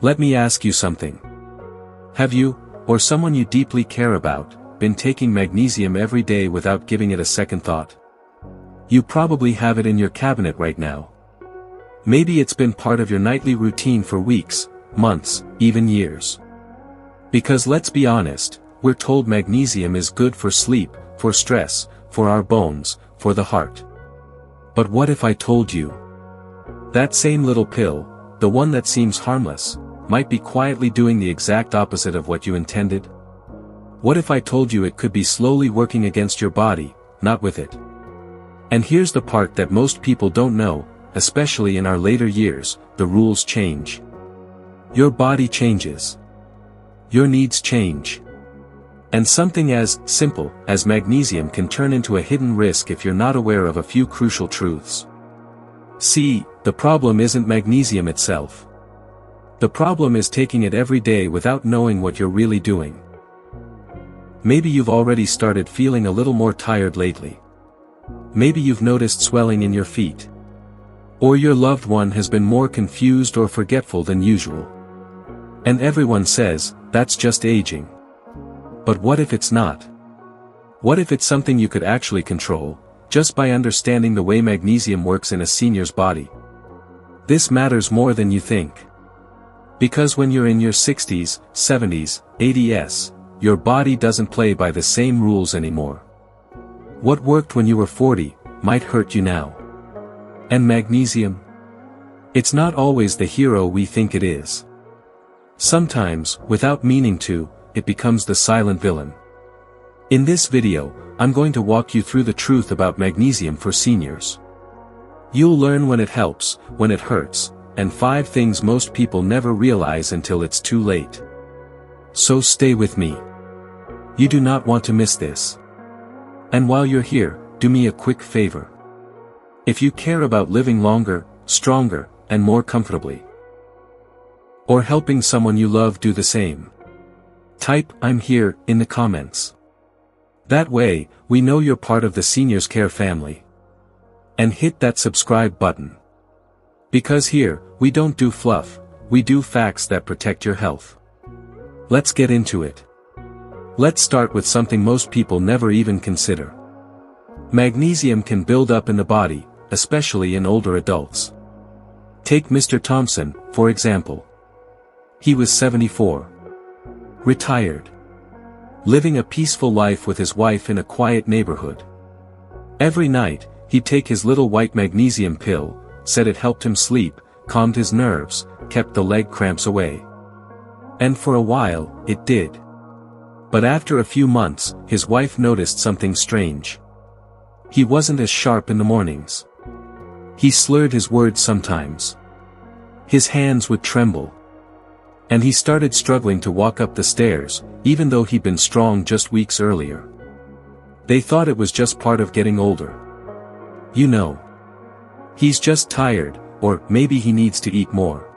Let me ask you something. Have you, or someone you deeply care about, been taking magnesium every day without giving it a second thought? You probably have it in your cabinet right now. Maybe it's been part of your nightly routine for weeks, months, even years. Because let's be honest, we're told magnesium is good for sleep, for stress, for our bones, for the heart. But what if I told you? That same little pill, the one that seems harmless, might be quietly doing the exact opposite of what you intended? What if I told you it could be slowly working against your body, not with it? And here's the part that most people don't know, especially in our later years, the rules change. Your body changes. Your needs change. And something as simple as magnesium can turn into a hidden risk if you're not aware of a few crucial truths. See, the problem isn't magnesium itself. The problem is taking it every day without knowing what you're really doing. Maybe you've already started feeling a little more tired lately. Maybe you've noticed swelling in your feet. Or your loved one has been more confused or forgetful than usual. And everyone says, that's just aging. But what if it's not? What if it's something you could actually control, just by understanding the way magnesium works in a senior's body? This matters more than you think. Because when you're in your 60s, 70s, 80s, your body doesn't play by the same rules anymore. What worked when you were 40, might hurt you now. And magnesium? It's not always the hero we think it is. Sometimes, without meaning to, it becomes the silent villain. In this video, I'm going to walk you through the truth about magnesium for seniors. You'll learn when it helps, when it hurts, and 5 things most people never realize until it's too late. So stay with me. You do not want to miss this. And while you're here, do me a quick favor. If you care about living longer, stronger, and more comfortably, or helping someone you love do the same, type "I'm here" in the comments. That way, we know you're part of the Seniors Care family. And hit that subscribe button. Because here, we don't do fluff, we do facts that protect your health. Let's get into it. Let's start with something most people never even consider. Magnesium can build up in the body, especially in older adults. Take Mr. Thompson, for example. He was 74. Retired. Living a peaceful life with his wife in a quiet neighborhood. Every night, he'd take his little white magnesium pill, said it helped him sleep, calmed his nerves, kept the leg cramps away. And for a while, it did. But after a few months, his wife noticed something strange. He wasn't as sharp in the mornings. He slurred his words sometimes. His hands would tremble. And he started struggling to walk up the stairs, even though he'd been strong just weeks earlier. They thought it was just part of getting older. You know. He's just tired, or maybe he needs to eat more.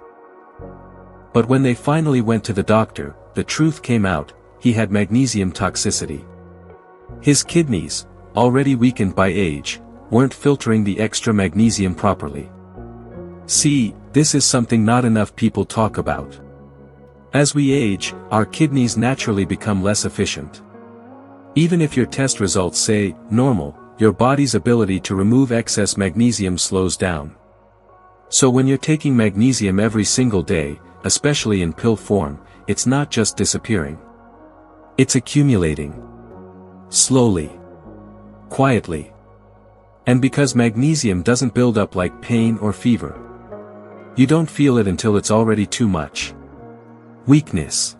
But when they finally went to the doctor, the truth came out: he had magnesium toxicity. His kidneys, already weakened by age, weren't filtering the extra magnesium properly. See, this is something not enough people talk about. As we age, our kidneys naturally become less efficient. Even if your test results say normal, your body's ability to remove excess magnesium slows down. So when you're taking magnesium every single day, especially in pill form, it's not just disappearing. It's accumulating. Slowly. Quietly. And because magnesium doesn't build up like pain or fever, you don't feel it until it's already too much. Weakness.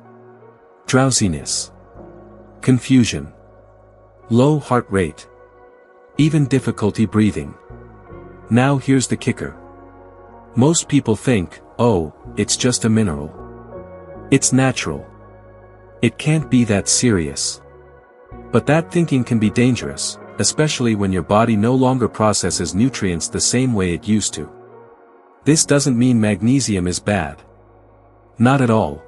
Drowsiness. Confusion. Low heart rate. Even difficulty breathing. Now here's the kicker. Most people think, oh, it's just a mineral. It's natural. It can't be that serious. But that thinking can be dangerous, especially when your body no longer processes nutrients the same way it used to. This doesn't mean magnesium is bad. Not at all.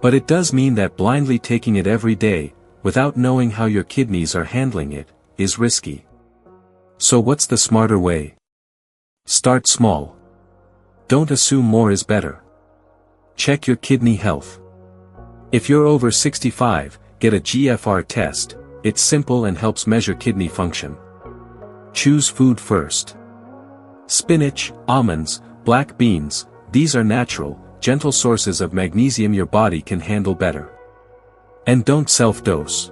But it does mean that blindly taking it every day, without knowing how your kidneys are handling it, is risky. So what's the smarter way? Start small. Don't assume more is better. Check your kidney health. If you're over 65, get a GFR test. It's simple and helps measure kidney function. Choose food first. Spinach, almonds, black beans, these are natural, gentle sources of magnesium your body can handle better. And don't self-dose.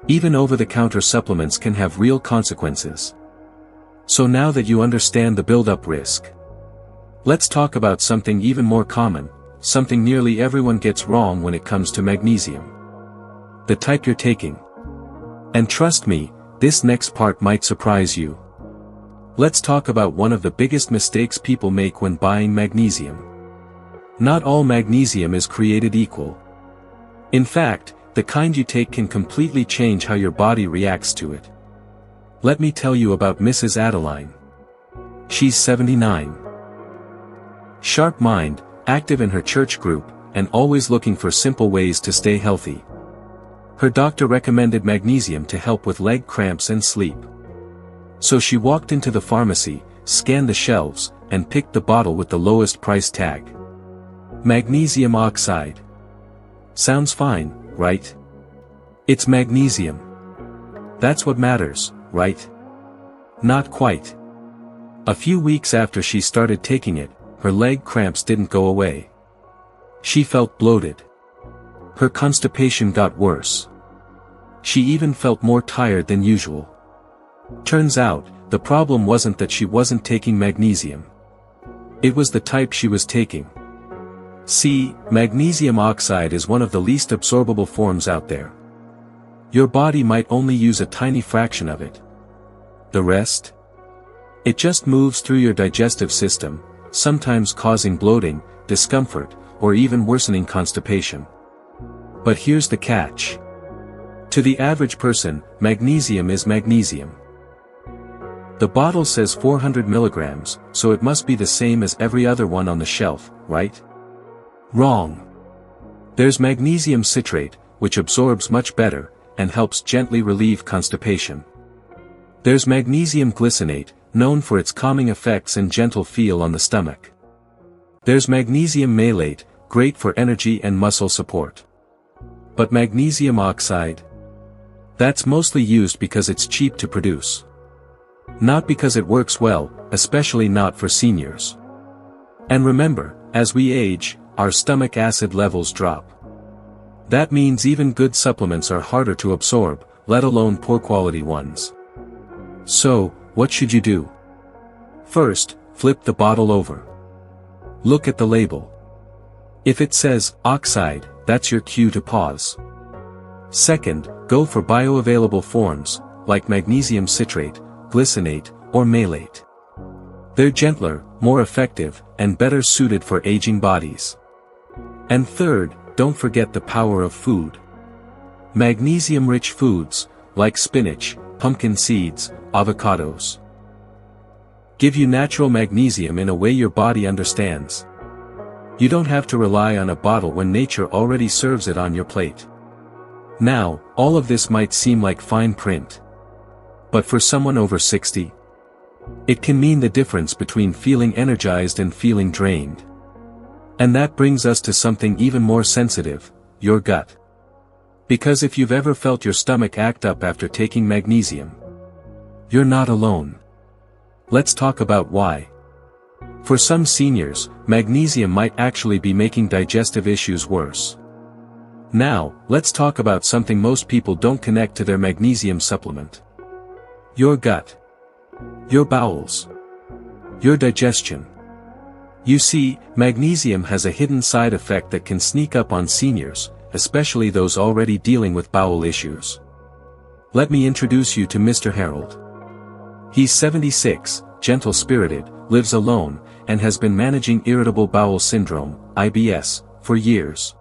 Even over-the-counter supplements can have real consequences. So now that you understand the build-up risk, let's talk about something even more common, something nearly everyone gets wrong when it comes to magnesium. The type you're taking. And trust me, this next part might surprise you. Let's talk about one of the biggest mistakes people make when buying magnesium. Not all magnesium is created equal. In fact, the kind you take can completely change how your body reacts to it. Let me tell you about Mrs. Adeline. She's 79. Sharp mind, active in her church group, and always looking for simple ways to stay healthy. Her doctor recommended magnesium to help with leg cramps and sleep. So she walked into the pharmacy, scanned the shelves, and picked the bottle with the lowest price tag. Magnesium oxide. Sounds fine, right? It's magnesium. That's what matters, right? Not quite. A few weeks after she started taking it, her leg cramps didn't go away. She felt bloated. Her constipation got worse. She even felt more tired than usual. Turns out, the problem wasn't that she wasn't taking magnesium. It was the type she was taking. See, magnesium oxide is one of the least absorbable forms out there. Your body might only use a tiny fraction of it. The rest? It just moves through your digestive system, sometimes causing bloating, discomfort, or even worsening constipation. But here's the catch. To the average person, magnesium is magnesium. The bottle says 400 milligrams, so it must be the same as every other one on the shelf, right? Wrong. There's magnesium citrate, which absorbs much better, and helps gently relieve constipation. There's magnesium glycinate, known for its calming effects and gentle feel on the stomach. There's magnesium malate, great for energy and muscle support. But magnesium oxide? That's mostly used because it's cheap to produce. Not because it works well, especially not for seniors. And remember, as we age, our stomach acid levels drop. That means even good supplements are harder to absorb, let alone poor quality ones. So, what should you do? First, flip the bottle over. Look at the label. If it says oxide, that's your cue to pause. Second, go for bioavailable forms, like magnesium citrate, glycinate, or malate. They're gentler, more effective, and better suited for aging bodies. And third, don't forget the power of food. Magnesium-rich foods, like spinach, pumpkin seeds, avocados, give you natural magnesium in a way your body understands. You don't have to rely on a bottle when nature already serves it on your plate. Now, all of this might seem like fine print. But for someone over 60, it can mean the difference between feeling energized and feeling drained. And that brings us to something even more sensitive, your gut. Because if you've ever felt your stomach act up after taking magnesium, you're not alone. Let's talk about why. For some seniors, magnesium might actually be making digestive issues worse. Now, let's talk about something most people don't connect to their magnesium supplement. Your gut. Your bowels. Your digestion. You see, magnesium has a hidden side effect that can sneak up on seniors, especially those already dealing with bowel issues. Let me introduce you to Mr. Harold. He's 76, gentle-spirited, lives alone, and has been managing irritable bowel syndrome, IBS, for years.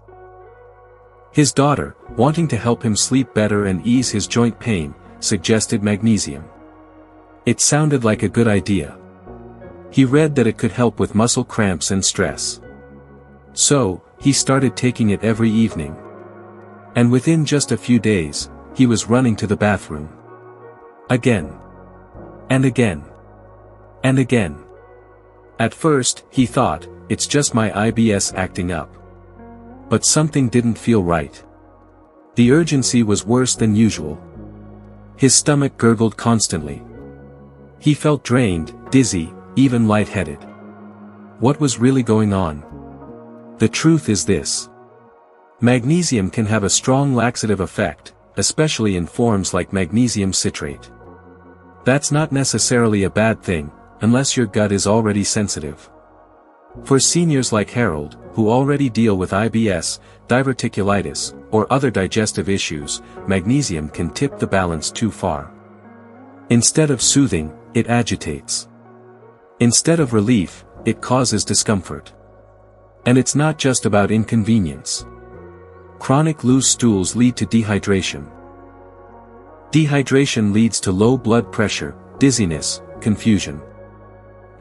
His daughter, wanting to help him sleep better and ease his joint pain, suggested magnesium. It sounded like a good idea. He read that it could help with muscle cramps and stress. So, he started taking it every evening. And within just a few days, he was running to the bathroom. Again. And again. And again. At first, he thought, it's just my IBS acting up. But something didn't feel right. The urgency was worse than usual. His stomach gurgled constantly. He felt drained, dizzy, even lightheaded. What was really going on? The truth is this. Magnesium can have a strong laxative effect, especially in forms like magnesium citrate. That's not necessarily a bad thing, unless your gut is already sensitive. For seniors like Harold, who already deal with IBS, diverticulitis, or other digestive issues, magnesium can tip the balance too far. Instead of soothing, it agitates. Instead of relief, it causes discomfort. And it's not just about inconvenience. Chronic loose stools lead to dehydration. Dehydration leads to low blood pressure, dizziness, confusion.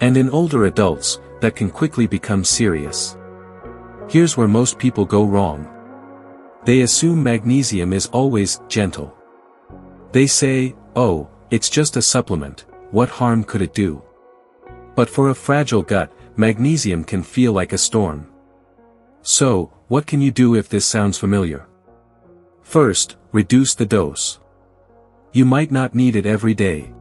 And in older adults, that can quickly become serious. Here's where most people go wrong. They assume magnesium is always gentle. They say, "Oh, it's just a supplement, what harm could it do?" But for a fragile gut, magnesium can feel like a storm. So, what can you do if this sounds familiar? First, reduce the dose. You might not need it every day.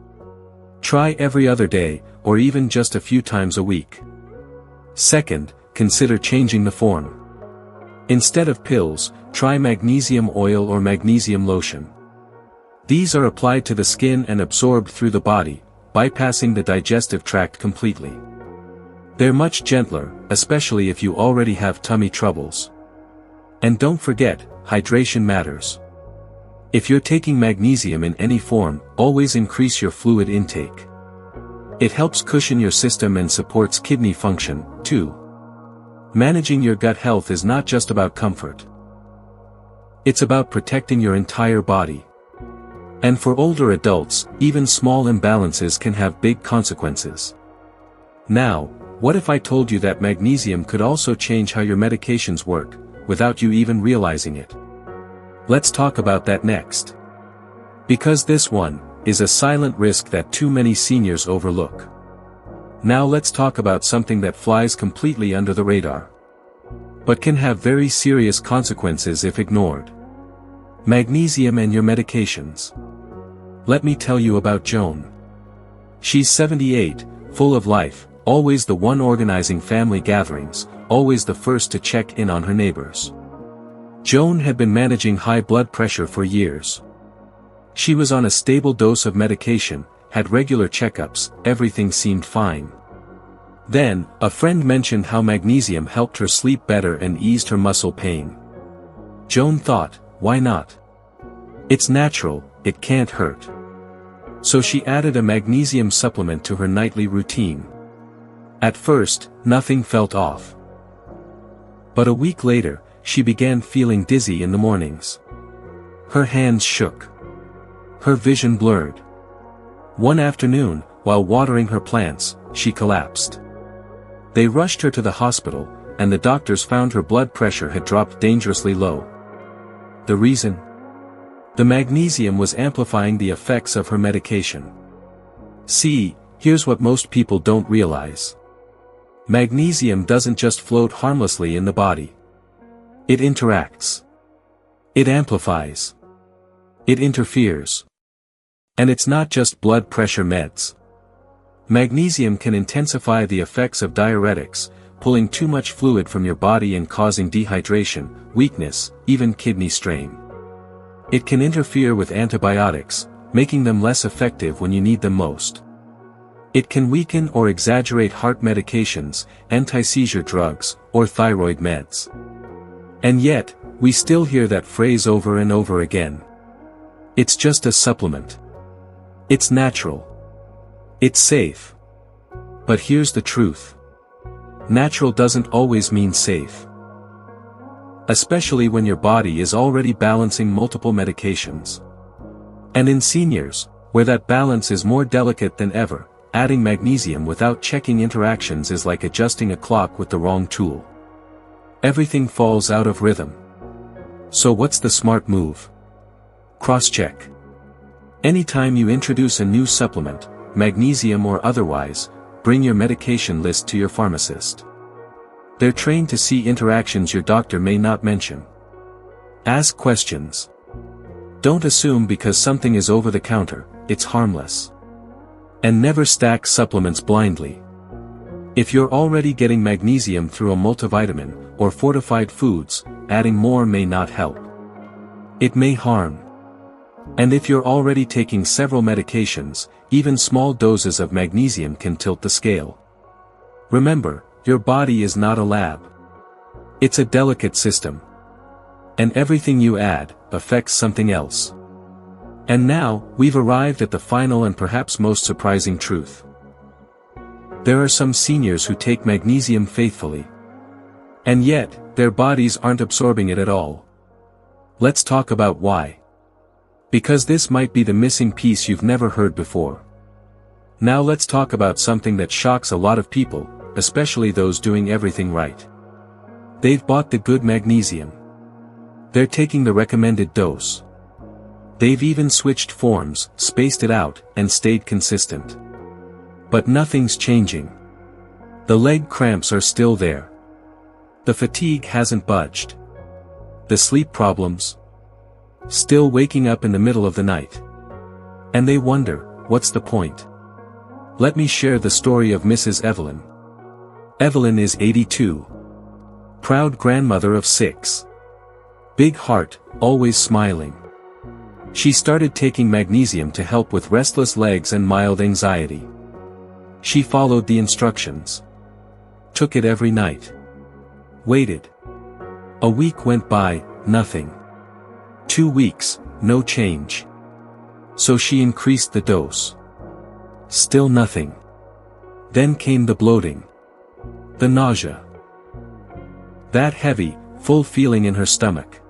Try every other day, or even just a few times a week. Second, consider changing the form. Instead of pills, try magnesium oil or magnesium lotion. These are applied to the skin and absorbed through the body, bypassing the digestive tract completely. They're much gentler, especially if you already have tummy troubles. And don't forget, hydration matters. If you're taking magnesium in any form, always increase your fluid intake. It helps cushion your system and supports kidney function, too. Managing your gut health is not just about comfort. It's about protecting your entire body. And for older adults, even small imbalances can have big consequences. Now, what if I told you that magnesium could also change how your medications work, without you even realizing it? Let's talk about that next. Because this one is a silent risk that too many seniors overlook. Now let's talk about something that flies completely under the radar, but can have very serious consequences if ignored. Magnesium and your medications. Let me tell you about Joan. She's 78, full of life, always the one organizing family gatherings, always the first to check in on her neighbors. Joan had been managing high blood pressure for years. She was on a stable dose of medication, had regular checkups, everything seemed fine. Then, a friend mentioned how magnesium helped her sleep better and eased her muscle pain. Joan thought, why not? It's natural, it can't hurt. So she added a magnesium supplement to her nightly routine. At first, nothing felt off. But a week later, she began feeling dizzy in the mornings. Her hands shook. Her vision blurred. One afternoon, while watering her plants, she collapsed. They rushed her to the hospital, and the doctors found her blood pressure had dropped dangerously low. The reason? The magnesium was amplifying the effects of her medication. See, here's what most people don't realize. Magnesium doesn't just float harmlessly in the body. It interacts. It amplifies. It interferes. And it's not just blood pressure meds. Magnesium can intensify the effects of diuretics, pulling too much fluid from your body and causing dehydration, weakness, even kidney strain. It can interfere with antibiotics, making them less effective when you need them most. It can weaken or exaggerate heart medications, anti-seizure drugs, or thyroid meds. And yet, we still hear that phrase over and over again. It's just a supplement. It's natural. It's safe. But here's the truth. Natural doesn't always mean safe. Especially when your body is already balancing multiple medications. And in seniors, where that balance is more delicate than ever, adding magnesium without checking interactions is like adjusting a clock with the wrong tool. Everything falls out of rhythm. So what's the smart move? Cross-check. Anytime you introduce a new supplement, magnesium or otherwise, bring your medication list to your pharmacist. They're trained to see interactions your doctor may not mention. Ask questions. Don't assume because something is over the counter, it's harmless. And never stack supplements blindly. If you're already getting magnesium through a multivitamin or fortified foods, adding more may not help. It may harm. And if you're already taking several medications, even small doses of magnesium can tilt the scale. Remember, your body is not a lab. It's a delicate system. And everything you add affects something else. And now, we've arrived at the final and perhaps most surprising truth. There are some seniors who take magnesium faithfully. And yet, their bodies aren't absorbing it at all. Let's talk about why. Because this might be the missing piece you've never heard before. Now let's talk about something that shocks a lot of people, especially those doing everything right. They've bought the good magnesium. They're taking the recommended dose. They've even switched forms, spaced it out, and stayed consistent. But nothing's changing. The leg cramps are still there. The fatigue hasn't budged. The sleep problems? Still waking up in the middle of the night. And they wonder, what's the point? Let me share the story of Mrs. Evelyn. Evelyn is 82. Proud grandmother of 6. Big heart, always smiling. She started taking magnesium to help with restless legs and mild anxiety. She followed the instructions. Took it every night. Waited. A week went by, nothing. 2 weeks, no change. So she increased the dose. Still nothing. Then came the bloating. The nausea. That heavy, full feeling in her stomach.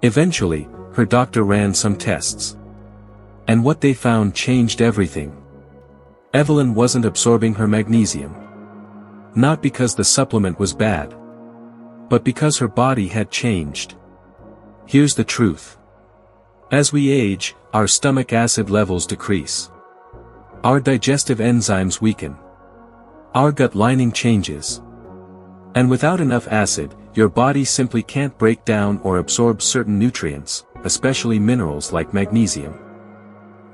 Eventually, her doctor ran some tests. And what they found changed everything. Evelyn wasn't absorbing her magnesium. Not because the supplement was bad. But because her body had changed. Here's the truth. As we age, our stomach acid levels decrease. Our digestive enzymes weaken. Our gut lining changes. And without enough acid, your body simply can't break down or absorb certain nutrients, especially minerals like magnesium.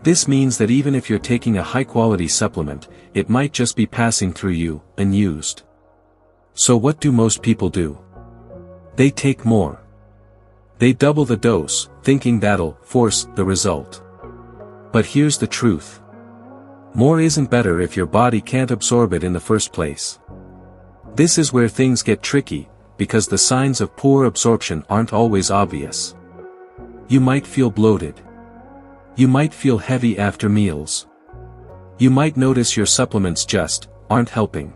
This means that even if you're taking a high-quality supplement, it might just be passing through you, unused. So what do most people do? They take more. They double the dose, thinking that'll force the result. But here's the truth. More isn't better if your body can't absorb it in the first place. This is where things get tricky, because the signs of poor absorption aren't always obvious. You might feel bloated. You might feel heavy after meals. You might notice your supplements just aren't helping.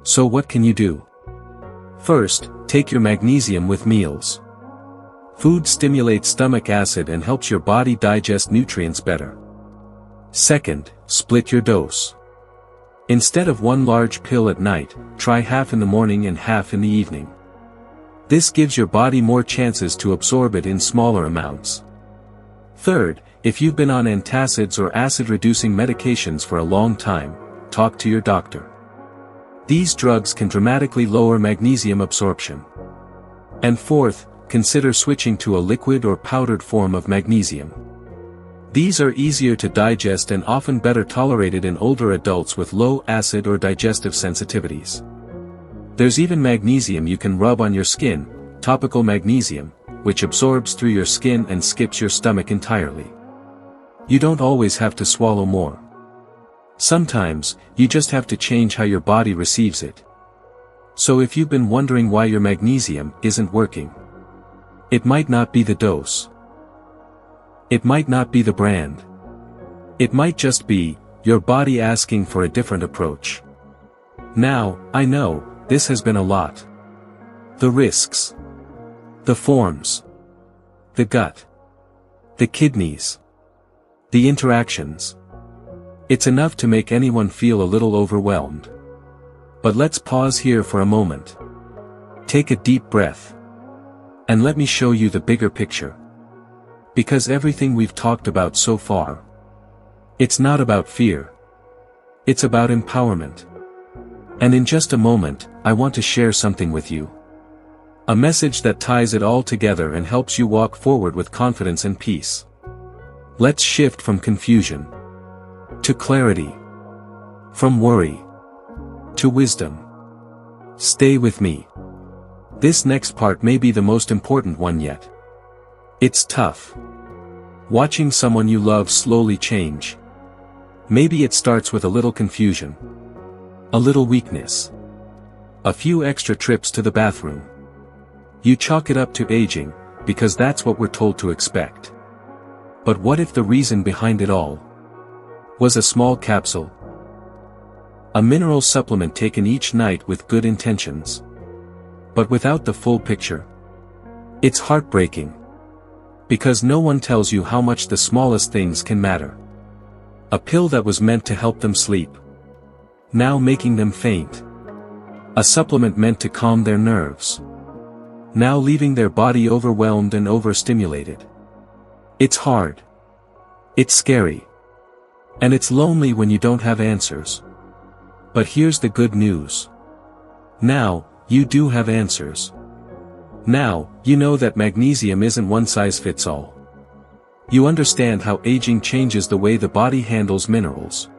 So what can you do? First, take your magnesium with meals. Food stimulates stomach acid and helps your body digest nutrients better. Second, split your dose. Instead of one large pill at night, try half in the morning and half in the evening. This gives your body more chances to absorb it in smaller amounts. Third, if you've been on antacids or acid-reducing medications for a long time, talk to your doctor. These drugs can dramatically lower magnesium absorption. And fourth, consider switching to a liquid or powdered form of magnesium. These are easier to digest and often better tolerated in older adults with low acid or digestive sensitivities. There's even magnesium you can rub on your skin, topical magnesium, which absorbs through your skin and skips your stomach entirely. You don't always have to swallow more. Sometimes, you just have to change how your body receives it. So if you've been wondering why your magnesium isn't working, it might not be the dose. It might not be the brand. It might just be your body asking for a different approach. Now, I know, this has been a lot. The risks. The forms. The gut. The kidneys. The interactions. It's enough to make anyone feel a little overwhelmed. But let's pause here for a moment. Take a deep breath. And let me show you the bigger picture. Because everything we've talked about so far, it's not about fear. It's about empowerment. And in just a moment, I want to share something with you. A message that ties it all together and helps you walk forward with confidence and peace. Let's shift from confusion to clarity, from worry to wisdom. Stay with me. This next part may be the most important one yet. It's tough. Watching someone you love slowly change. Maybe it starts with a little confusion, a little weakness, a few extra trips to the bathroom. You chalk it up to aging, because that's what we're told to expect. But what if the reason behind it all was a small capsule? A mineral supplement taken each night with good intentions, but without the full picture. It's heartbreaking, because no one tells you how much the smallest things can matter. A pill that was meant to help them sleep, now making them faint. A supplement meant to calm their nerves, now leaving their body overwhelmed and overstimulated. It's hard. It's scary. And it's lonely when you don't have answers. But here's the good news. Now, you do have answers. Now, you know that magnesium isn't one size fits all. You understand how aging changes the way the body handles minerals.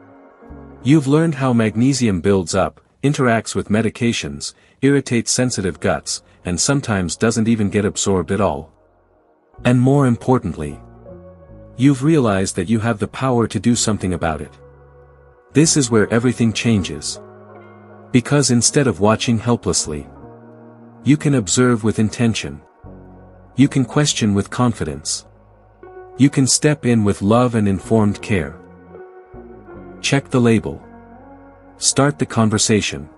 You've learned how magnesium builds up, interacts with medications, irritates sensitive guts, and sometimes doesn't even get absorbed at all. And more importantly, you've realized that you have the power to do something about it. This is where everything changes. Because instead of watching helplessly, you can observe with intention. You can question with confidence. You can step in with love and informed care. Check the label. Start the conversation.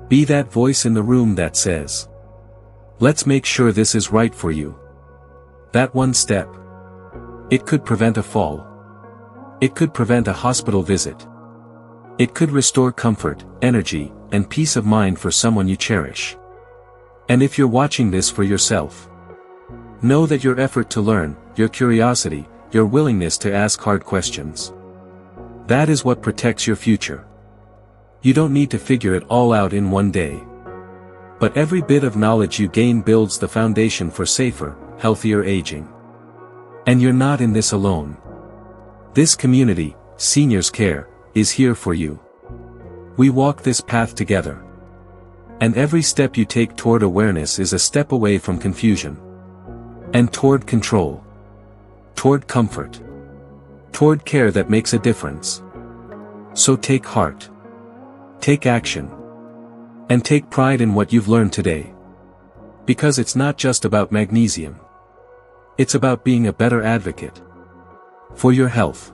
Be that voice in the room that says, "Let's make sure this is right for you." That one step. It could prevent a fall. It could prevent a hospital visit. It could restore comfort, energy, and peace of mind for someone you cherish. And if you're watching this for yourself, know that your effort to learn, your curiosity, your willingness to ask hard questions, that is what protects your future. You don't need to figure it all out in one day. But every bit of knowledge you gain builds the foundation for safer, healthier aging. And you're not in this alone. This community, Seniors Care, is here for you. We walk this path together. And every step you take toward awareness is a step away from confusion. And toward control. Toward comfort. Toward care that makes a difference. So take heart. Take action. And take pride in what you've learned today. Because it's not just about magnesium. It's about being a better advocate. For your health.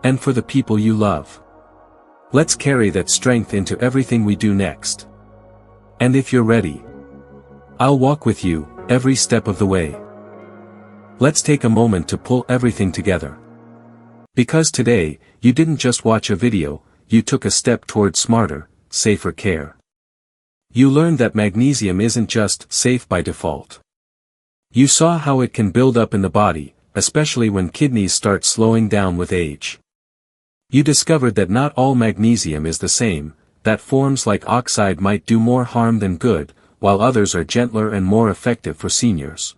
And for the people you love. Let's carry that strength into everything we do next. And if you're ready, I'll walk with you, every step of the way. Let's take a moment to pull everything together. Because today, you didn't just watch a video, you took a step toward smarter, safer care. You learned that magnesium isn't just safe by default. You saw how it can build up in the body, especially when kidneys start slowing down with age. You discovered that not all magnesium is the same, that forms like oxide might do more harm than good, while others are gentler and more effective for seniors.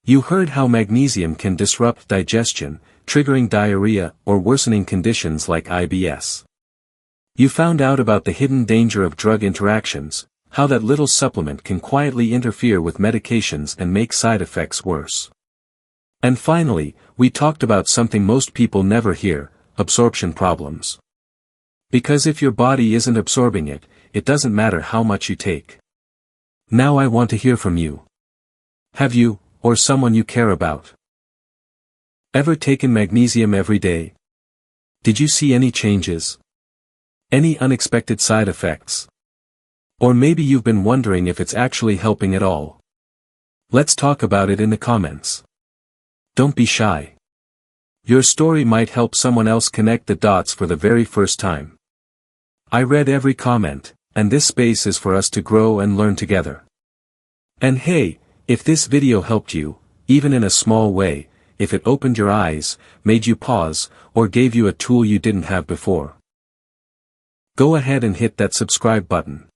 You heard how magnesium can disrupt digestion, triggering diarrhea or worsening conditions like IBS. You found out about the hidden danger of drug interactions, how that little supplement can quietly interfere with medications and make side effects worse. And finally, we talked about something most people never hear, absorption problems. Because if your body isn't absorbing it, it doesn't matter how much you take. Now I want to hear from you. Have you, or someone you care about, ever taken magnesium every day? Did you see any changes? Any unexpected side effects? Or maybe you've been wondering if it's actually helping at all. Let's talk about it in the comments. Don't be shy. Your story might help someone else connect the dots for the very first time. I read every comment, and this space is for us to grow and learn together. And hey, if this video helped you, even in a small way, if it opened your eyes, made you pause, or gave you a tool you didn't have before, go ahead and hit that subscribe button.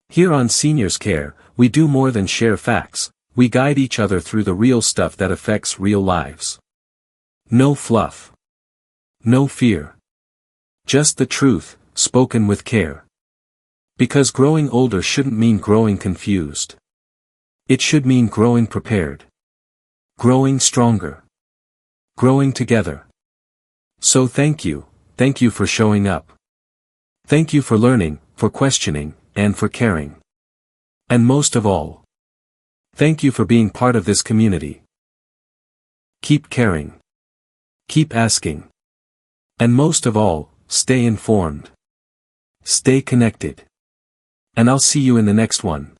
Here on Seniors Care, we do more than share facts, we guide each other through the real stuff that affects real lives. No fluff. No fear. Just the truth, spoken with care. Because growing older shouldn't mean growing confused. It should mean growing prepared. Growing stronger. Growing together. So thank you for showing up. Thank you for learning, for questioning, and for caring. And most of all, thank you for being part of this community. Keep caring. Keep asking. And most of all, stay informed. Stay connected. And I'll see you in the next one.